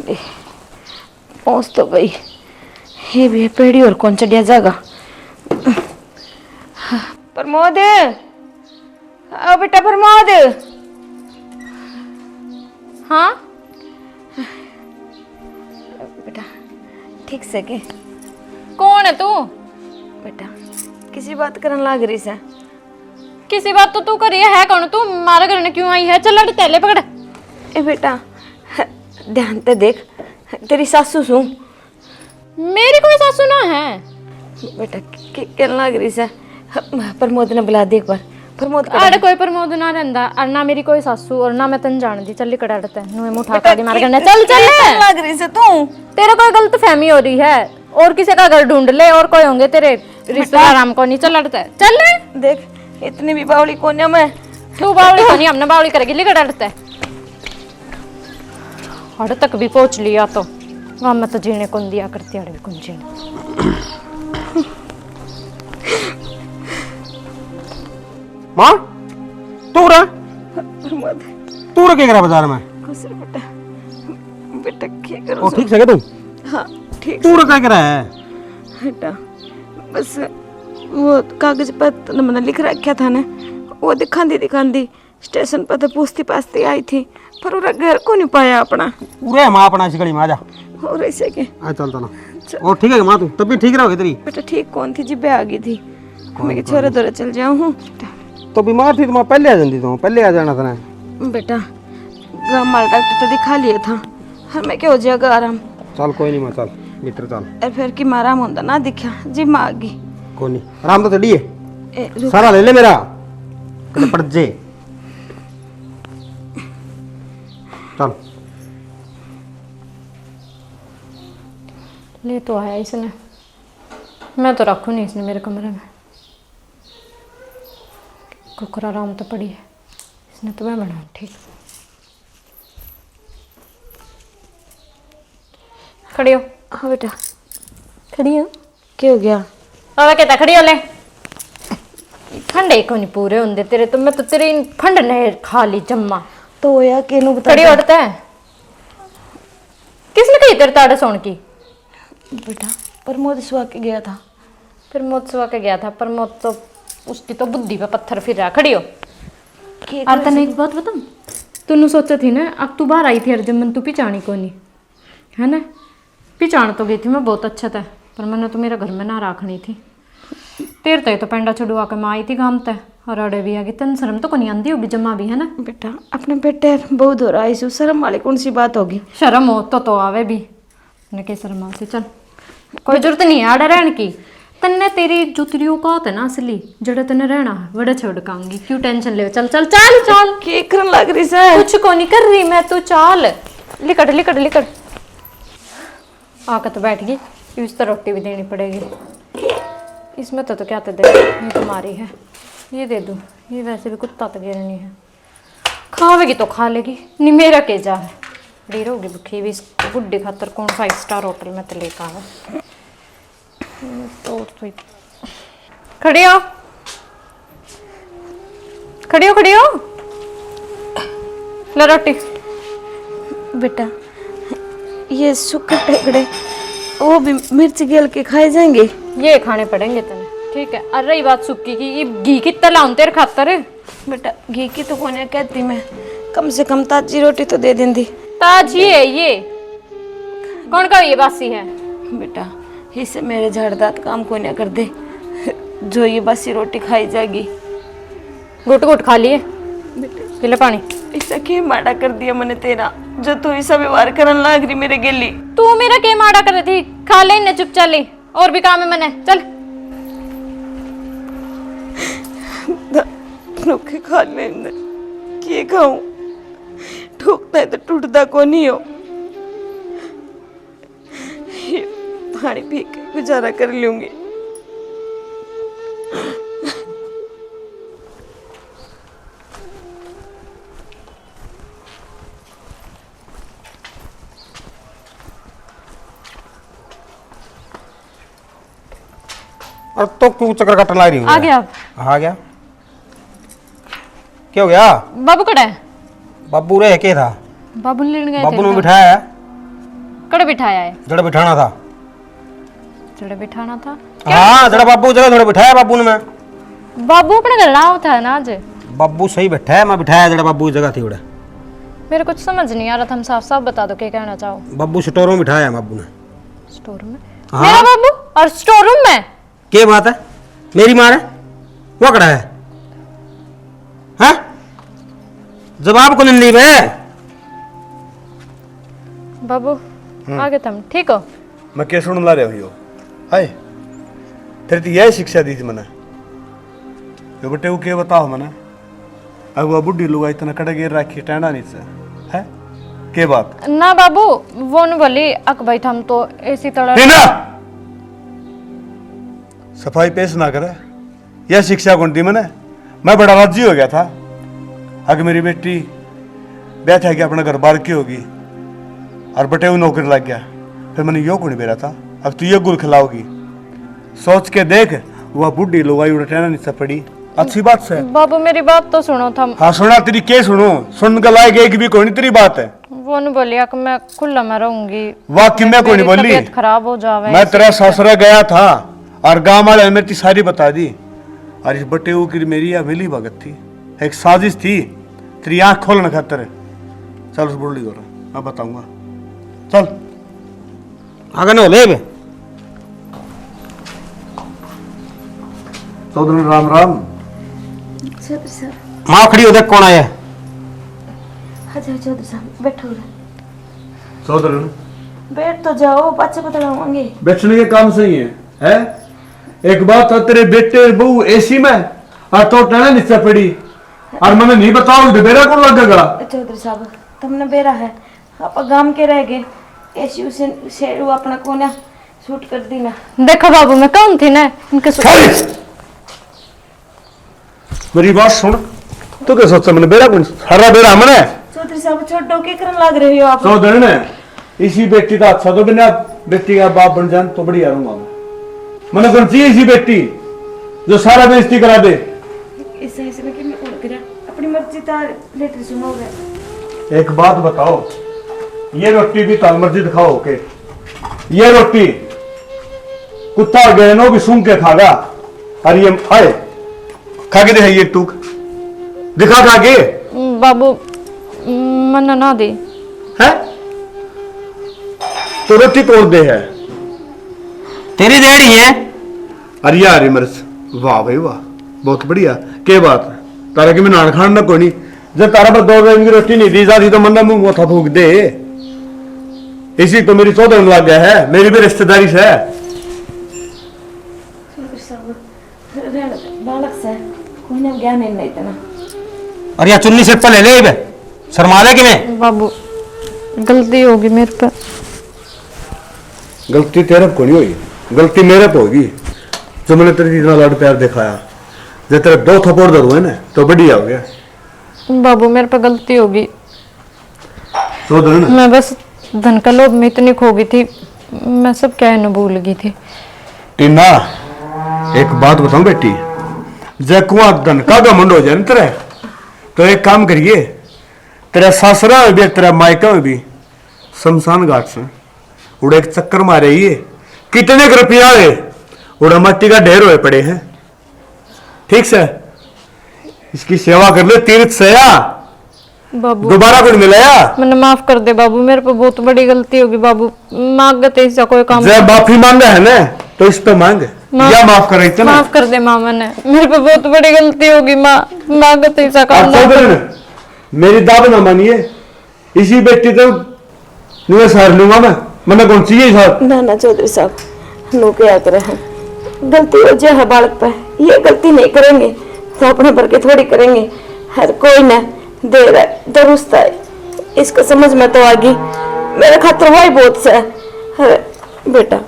पहुंच तो गई। ये भी पेड़ी और कौन चढ़िया जागा। प्रमोद, आओ बेटा प्रमोद। हाँ बेटा, ठीक से के? कौन है तू? बेटा किसी बात करने लाग रही से। किसी बात तो तू करी है कौन तू? मारे घर ने क्यों आई है? चल लड़ तेले पकड़। ए बेटा ध्यान ते देख, तेरी सासू सू। मेरी कोई सासू ना है बेटा कहने लाग रही से। प्रमोद ने बुला दे एक बार। प्रमोद अरे कोई प्रमोद ना रहंदा और ना मेरी कोई सासू और ना मैं तन जानदी। चल लिकड़ अड़ते नुए मुठा का दी मार करने। चल चल लाग रही से तू। तेरा कोई गलत फहमी हो रही है और किसी का घर ढूंढ ले और कोई होंगे तेरे रिश्तेदार। हमको नहीं चल लड़ते। चल देख इतनी भी बावली कौन है मैं। तू बावली को नहीं, हमने बावली करेगी। लिकड़ अड़ते हड़ तक भी पहुंच लिया तो वहां मैं तो जीने कौन दिया करती हड़ भी कौन जीने। माँ तू रहा प्रमोद तू रहा क्या करा बाजार में? खुश रह बेटा। बेटा क्या करो? ओ ठीक से क्या तू? हाँ ठीक तू रहा क्या करा है? बेटा बस वो कागज पर मैंने लिख रखा था ना, वो दिखांदी स्टेशन पर तो पूछती पाछती आई थी, पर वो घर को नहीं पाया अपना। पूरे माँ अपना शिकड़ी में आजा। और ऐसे के आ चल चल। और ठीक है माँ, तू तब भी ठीक रहोगी तेरी? बेटा ठीक कौन थी, जिब्बे आ गई थी। मैं के छोरे दौरे चल जाऊँ हूँ। तो बीमार थी तो मैं पहले आ जाती, तो पहले आ जाना था ना। बेटा गाँव माल डॉक्टर तो दिखा लिया था, हर मैं क्या हो जाएगा आराम। चल कोई नहीं माँ, चल भीतर चल। और फिर कि मैं आराम होता ना दिखा जी माँ आ गई। कोई नहीं, आराम तो चलिए। रुक। सारा ले ले मेरा पड़ जे। चल ले तो आया इसने, मैं तो रखूँ नहीं इसने मेरे कमरे में। कुकर आराम तो पड़ी है, इसने तो मैं बनाऊँ। ठीक खड़ी हो। हाँ बेटा खड़ी हो। क्या हो गया? अब कहता खड़ी हो ले। फंडे को नहीं पूरे होंगे तेरे तो, मैं तो तेरे फंड ने खा ली जम्मा। तो या केनू बता। खड़ी उड़ता है। किसने कही तेरे ताड़े सोन की? बेटा प्रमोद सुहा के गया था। प्रमोद सुहा के गया था? प्रमोद तो उसकी तो बुद्धि पे पत्थर फिर रहा। खड़ी हो। के अरे तने एक बात बताऊं, तूने सोचा थी ना अब तू बाहर आई थी अर्जुन मन तू पिचानी को नहीं है ना? पिचान तो गई थी मैं बहुत अच्छा था, पर मैंने तो मेरे घर में ना रखनी थी। तेरे तय तो पेंडा छुड़वा के माँ आई थी गाँव तय और अड़े भी आ गई। तन शर्म तो को नहीं आंदी होगी जमा भी है ना? बेटा अपने बेटे बहुत हो रहा है, शर्म वाली कौन सी बात होगी? शर्म हो तो आवे भी ने के शर्म से। चल कोई जरूरत नहीं है आड़े रहने की। तन्ने तेरी जो तेरी औकात है ना असली, जड़े तने रहना है बड़े छोड़ कांगी। क्यों टेंशन ले? चल चल चल चल। की करन लग रही है? कुछ को नहीं कर रही मैं, तू चल। लिकड़ लिकड़ लिकड़। आकर तो बैठ गई। इस तो रोटी भी देनी पड़ेगी। इसमें तो क्या तो दे, ये तुम्हारी है, ये दे दूँ। ये वैसे भी कुत्ता तो गिर नहीं है, खावेगी तो खा लेगी। नहीं मेरा के जा है बड़ी रहोगी भूखी भी। इस गुड्डे खातर कौन 5 स्टार होटल में तो लेकर आवे। खड़ी हो खड़ी हो खड़ी हो। ले रोटी। बेटा ये सूखे टेकड़े वो भी मिर्च गेल के खाए जाएंगे? ये खाने पड़ेंगे तने, ठीक है? और रही बात सुक्की की, ये घी कितना लाऊं तेरे खातर? बेटा घी की तो कोने कहती मैं, कम से कम ताजी रोटी तो दे देंदी। ताजी है ये? कौन का ये बासी है? बेटा इससे मेरे झाड़दात काम को नहीं कर दे, जो ये बासी रोटी खाई जाएगी। गुट गुट खा लिए। पीले पानी। ऐसा क्या माड़ा कर दिया मैंने तेरा, जो तू ऐसा व्यवहार करने लग रही मेरे गेली? तू मेरा क्या माड़ा कर रही थी? खा ले इन्हें चुप चाली, और भी काम है मैंने। चल रुके खा ले क्या खाऊं? ठोकता है तो टूटता को नहीं हो। पानी पी के गुजारा कर लूंगी। और तो क्यों चक्कर काटने ला रही हूँ? आ गया अब। आ गया? क्या हो गया? बाबू कड़ा है? बाबू रे के था? बाबू ने लेने गए बाबू थे ने ना। बिठाया है? कड़े बिठाया है? जड़ा बिठाना था। जड़े बिठाना था? हाँ जड़ा बाबू जगह थोड़ा बिठाया बाबू ने। मैं बाबू अपने घर ना होता है ना आज। बाबू सही बैठा है, मैं बिठाया जड़ा बाबू की जगह थी उड़े। मेरे कुछ समझ नहीं आ रहा था, हम साफ साफ बता दो क्या कहना चाहो। बाबू स्टोर में बिठाया है बाबू ने। स्टोर रूम में? हाँ। मेरा बाबू और स्टोर रूम में? क्या बात है? मेरी मार है वो कड़ा है? हाँ जवाब को नहीं बे। बाबू आगे तुम ठीक हो? मैं क्या सुन ला रहे हो? हाय तेरी तो यही शिक्षा दी थी मैंने। यो बेटे वो क्या बताओ मैंने? अब वो बुढ़ी लोग इतना कड़ा गिर रखी टैंडा नहीं से है के बात ना बाबू वो न बोली अक भाई हम तो ऐसी तरह ना सफाई पेश ना करे। यह शिक्षा कौन दी मैंने? मैं बड़ा राजी हो गया था अगर मेरी बेटी बैठा के अपना घर बार की होगी और बटे वो नौकरी लग गया, फिर मैंने यो कौन बेरा था अब तू ये गुल खिलाओगी। सोच के देख वह बुढ़ी लोग आई उड़ना नहीं से पड़ी। अच्छी बात से बाबू मेरी बात तो सुनो थम। हाँ सुना तेरी के सुनो सुन के लायक एक भी कोई नहीं तेरी बात है। वो न बोली कि मैं खुला में रहूंगी। वाह कि मैं कोई नहीं बोली। तबीयत खराब हो जावे। मैं तेरा ससुरा गया था और गांव वाले ने मेरी सारी बता दी और इस बटे की मेरी या मिली भगत थी, एक साजिश थी तेरी आंख खोलने खातर। चल उस बुढ़ी को मैं बताऊंगा। चल आगे ना ले बे। चौधरी राम राम। चौधरी साहब माँ खड़ी हो देख कौन आया है। अच्छा चौधरी साहब बैठो रे। चौधरी बैठ तो जाओ, बच्चे बताऊंगे। बैठने के काम सही है? एक बात है तेरे बेटे बहू एसी में और तो टहना नीचे पड़ी और मैंने नहीं बताओ बेरा कौन लगेगा? चौधरी साहब तुमने बेरा है आप गांव के रह गए ऐसी उसे शेरू अपना कोना शूट कर दी ना। देखो बाबू मैं कौन थी ना इनके मेरी बात सुन। तू क्या सोचा मैंने बेरा कौन हरा बेरा मैंने? चौधरी साहब छोटो के करन लग रहे हो आप? चौधरी ने इसी बेटी का अच्छा तो बिना बेटी का बाप बन जान तो बढ़िया रहूंगा मैंने कौन चाहिए इसी बेटी जो सारा बेइज्जती करा दे। इससे इसमें कि मैं कौन करा अपनी मर्जी तार लेटर सुनोगे। एक बात बताओ ये रोटी भी ताल मर्जी दिखाओ के ये रोटी कुत्ता गए नो भी सूंघ के खागा और ये आए खा के दिखाइए टूक दिखा खा के। बाबू मन ना दी है तो रोटी तोड़ दे है तेरी रेडी है। अरे यार मर्स वाह भाई वाह बहुत बढ़िया के बात है तारा कि मैं नान खान ना कोई नहीं जब तारा पर 2 दिन की रोटी नहीं दी जाती तो मन ना मुंह था फूक दे। इसी तो मेरी चौधरी लग गया है मेरी भी रिश्तेदारी से है। चौधरी साहब बालक से कोई ना ज्ञान नहीं इतना। और या चुन्नी से ले ले बे शर्मा ले कि मैं। बाबू गलती होगी मेरे पे। गलती तेरे को नहीं हुई गलती मेरे पे होगी जो मैंने तेरे इतना लाड प्यार दिखाया। जब तेरे 2 थप्पड़ दे दूं ना तो बढ़िया हो गया। बाबू मेरे पे गलती होगी। चौधरी ने मैं बस धन का लोभ में इतनी खो गई थी मैं सब कहना भूल गई थी। टीना एक बात बताऊं बेटी जब कुआं धन का घमंड हो जाए ना तेरे तो एक काम करिए तेरा सासरा में भी तेरा मायका में भी शमशान घाट से उड़े एक चक्कर मारे ये कितने के रुपया है उड़ा मट्टी का ढेर हुए पड़े हैं। ठीक से इसकी सेवा कर ले तीर्थ से या बाबू दोबारा कुछ मिलाया। मैंने माफ कर दे बाबू मेरे पे बहुत बड़ी गलती होगी बाबू मांगते ऐसा कोई काम जब माफी मांगा है ना तो इस पे मांग या माफ कर रही माफ कर दे माँ मैंने मेरे पे बहुत बड़ी गलती होगी माँ मांगते ऐसा काम ना कर। मेरी दाव ना मानिए इसी बेटी तो नहीं सार लूंगा मैं कौन सी साहब। ना ना चौधरी साहब नो क्या करे हैं गलती हो जाए है बालक पे ये गलती नहीं करेंगे तो अपने भर के थोड़ी करेंगे। हर कोई ना दे रहा है दुरुस्त है इसको समझ में तो आ गई मेरे खातर वही बहुत से है। बेटा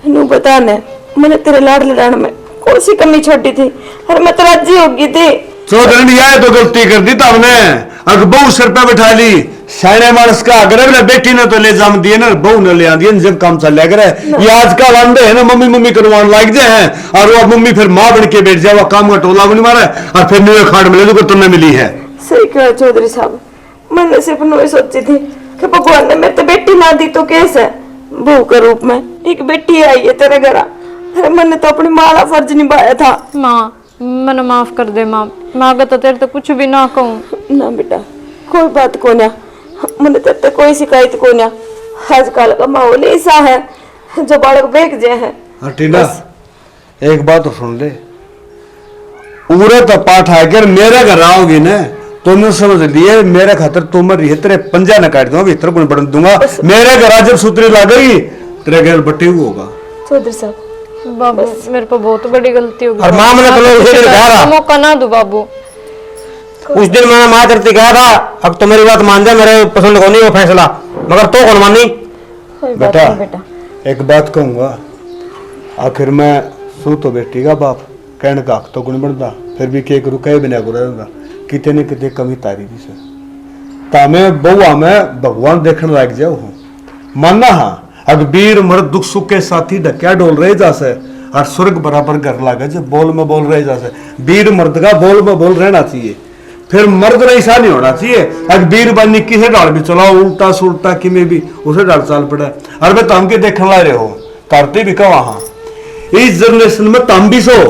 नू बता ने मैंने तेरे लाड लड़ाने में कौन सी कमी छोड़ी थी और मैं तो राजी होगी थी। चौधरी ने आए तो गलती कर दी तब ने अगर बहू सिर पे बिठा ली शायने मानस का अगर बेटी ने तो ले जाम दिए ना बहू ने ले आंदी जब काम चल लिया करे। ये आज का वांदे है ना मम्मी मम्मी करवाने लाग जाए हैं और वो मम्मी फिर माँ बन के बैठ जाए वो काम का टोला बनी मारा और फिर न्यू खाड़ मिले तो तुमने मिली है। सही कहा चौधरी साहब मैंने सिर्फ नोई सोची थी कि भगवान ने मेरे तो बेटी ना दी तो कैसे बहू के रूप में एक बेटी आई है तेरे घर। अरे मैंने तो अपनी माँ का फर्ज निभाया था। माँ मैंने माफ कर दे माँ, मैं आगे तो तेरे तो कुछ भी ना कहूँ। ना बेटा कोई बात को ना, मैंने तेरे तो कोई शिकायत को ना। आजकल का माहौल ऐसा है जो बालक बेच जे है। टीना एक बात तो सुन ले, उरे तो पाठ आकर मेरे घर आओगी ना तुमने समझ लिए मेरे खातर तुम रही है, तेरे पंजा न काट दूंगा, भीतर गुण बढ़ दूंगा। मेरे घर आज जब सूत्री लागेगी तेरे घर बट्टी होगा। चौधरी साहब बाबू मेरे को बहुत बड़ी गलती हो गई। और माँ मैंने तुम्हें उसी दिन कहा था, मौका ना दो बाबू। उस दिन मैंने माँ करती कहा था अब तो मेरी बात मान जा, मेरे पसंद को नहीं वो फैसला, मगर तो कौन मानी। कोई बात बेटा नहीं बेटा। एक बात कहूंगा, आखिर मैं सू तो बेटी का बाप कहने का हक तो गुण बनता, फिर भी के करू कहे बिना गुरा कितने न कितने कमी तारी भी से तामे बहुआ में भगवान देखने लायक जाओ हूँ मानना। हाँ अब वीर मर्द दुख सुख के साथी ढक्या डोल रहे जासे और स्वर्ग बराबर घर लागे जो बोल में बोल रहे जासे। वीर मर्द का बोल में बोल रहना चाहिए, फिर मर्द ने ऐसा नहीं होना चाहिए अब वीर बनी किसे डाल भी चलाओ उल्टा सुल्टा कि में भी उसे डाल चाल पड़ा। अरे मैं तम के देखने ला रहे हो करते भी कहा हाँ इस जनरेशन में तम भी सो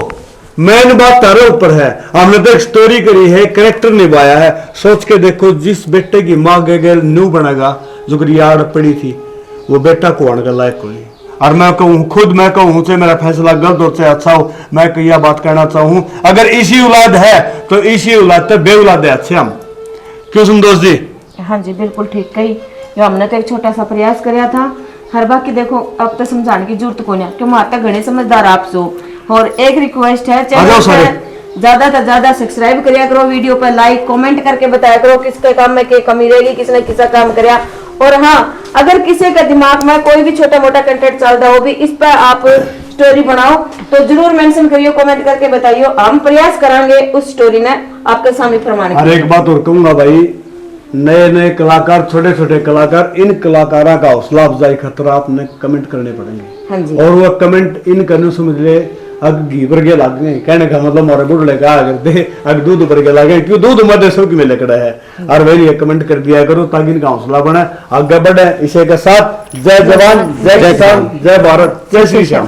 मेन बात तारे ऊपर है। हमने तो एक स्टोरी करी है, कैरेक्टर निभाया है। सोच के देखो जिस बेटे की माँ गए न्यू बनेगा जो याद पड़ी थी वो बेटा को आने का लायक कोई। और मैं कहूँ खुद मैं कहूँ चाहे मेरा फैसला गलत हो चाहे अच्छा हो, मैं यह बात कहना चाहूँ अगर इसी औलाद है तो इसी औलाद तो बे औलाद है अच्छे हम। क्यों सुंदोष जी? हाँ जी बिल्कुल ठीक कही। जो हमने तो एक छोटा सा प्रयास कराया था, हर बाकी देखो अब तो समझाने की जरूरत को नहीं क्यों माता घने समझदार आप सो। और एक रिक्वेस्ट है चैनल पे ज्यादा से ज्यादा सब्सक्राइब करिया करो, वीडियो पर लाइक कमेंट करके बताया करो किसके काम में क्या कमी रहेगी, किसने किसा काम कराया। और हाँ अगर किसी के दिमाग में कोई भी छोटा मोटा कंटेंट चल रहा हो भी इस पर आप स्टोरी बनाओ तो जरूर मेंशन करियो, कमेंट करके बताइयो, हम प्रयास करेंगे उस स्टोरी ने आपके सामने प्रमाणित। और एक बात और कहूंगा भाई, नए नए कलाकार छोटे छोटे कलाकार इन कलाकारों का हौसला अफजाई खतरा आपने कमेंट करने पड़ेंगे। हाँ जी। और वो कमेंट इन करने समझ ले अग घी वर्गे लग गए कहने का मतलब हमारे बुढ़ले का करते अग दूध वर्गे लगे क्यों दूध मध्य सब में लकड़ा है। और वही कमेंट कर दिया करो ताकि इनका हौसला बने आगे बढ़े। इसी के साथ जय जवान जय किसान जय भारत जय श्री श्याम।